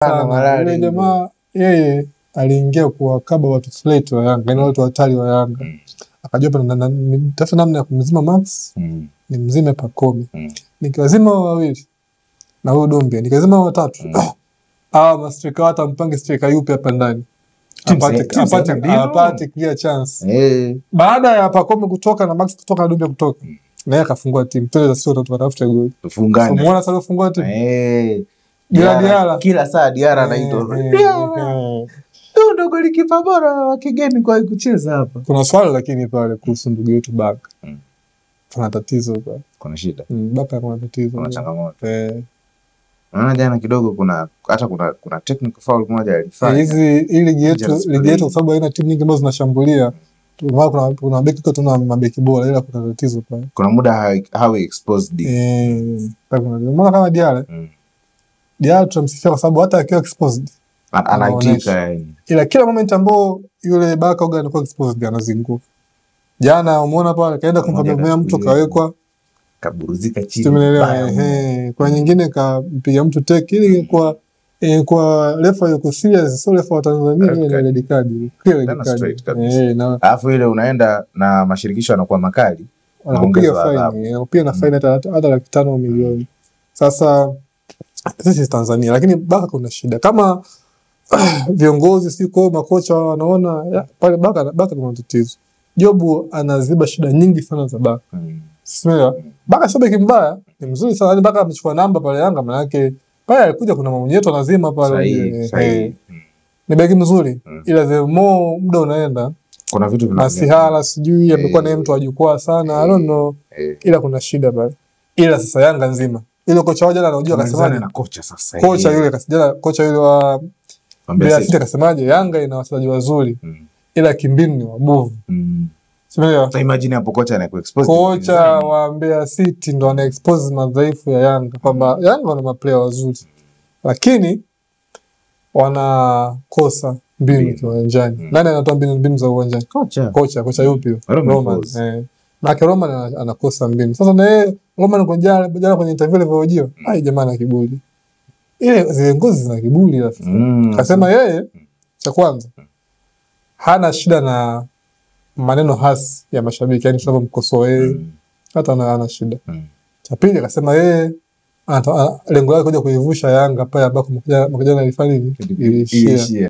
sana. Yule jamaa yeye aliingia kuwakaba watu slate wa Yanga, yani watu hatari wa Yanga. Akajua tafuta namna ya kumzima Max, ni mzime Pacome. Nikiwazima wawili na huyo Dombia, nikazima watatu. Mastrika hata mpange striker yupi hapa ndani. Apate clear chance. Baada ya Pacome kutoka na Max kutoka na Dombia kutoka, naye akafungua timu. Tueleza sio tutatafuta goli. Tufungane. Umeona sasa kufungua timu? Diara. Kila saa Diara anaitwa. Ndio golikipa bora wa kigeni kwa kucheza hapa. Kuna swali lakini pale kuhusu ndugu yetu Baka. Kuna tatizo pale. Kuna shida. Baka kuna tatizo. Kuna changamoto. Naona jana kidogo kuna technical foul moja alifanya. Ili ligi yetu kwa sababu haina timu nyingi ambazo zinashambulia. Kuna beki kwa tuna mabeki bora ila kuna tatizo pale. Kuna muda hawe exposed. Mbona kama Diara? Diara tunamsifia kwa sababu hata akiwa exposed anaitika yani. Ila kila moment ambao yule Baka Oga anakuwa exposed anazunguka. Jana umeona pale kaenda kumvamia mtu kawekwa kaburuzika chini. Tumeelewa kwa nyingine kampiga mtu teke ili kwa refa yuko serious, sio refa wa Tanzania ile red card. Alafu ile unaenda na mashirikisho yanakuwa makali. Wanakupiga fine. Pia na fine hata $5 milioni. Sasa sisi Tanzania lakini Baka kuna shida. Kama viongozi siko makocha wanaona pale Baka kuna tatizo. Jobu anaziba shida nyingi sana za Baka. Sema Baka sio beki mbaya, ni mzuri sana. Yaani Baka amechukua namba pale Yanga maana yake pale alikuja kuna mamunyeto lazima pale. Ni beki mzuri. Ila the more muda unaenda kuna vitu Masihala sijui amekuwa na mtu wa jukwaa sana. I don't know. Ila kuna shida pale. Ila sasa Yanga nzima ile kocha wao jana anajua akasemaje na kocha sasa. Kocha yule kasijana kocha yule wa Mbeya City akasemaje Yanga ina wachezaji wazuri ila kimbinu ni wabovu. Sema sasa imagine hapo kocha anakuexpose. Kocha wa Mbeya City ndo ana expose madhaifu ya Yanga kwamba Yanga wana maplayer wazuri lakini wanakosa mbinu uwanjani. Nani anatoa mbinu za uwanjani? Kocha yupi? Roman. Roman anakosa mbinu. Sasa na yeye Roman jana kwenye interview alivyohojiwa, jamaa ana kiburi. Ile zile ngozi zina kiburi rafiki. Akasema yeye cha kwanza hana shida na maneno hasi ya mashabiki, yani tunapomkosoa yeye hata ana shida. Cha pili akasema yeye lengo lake kuja kuivusha Yanga pale ambako mkijana alifanya nini? Ilishia.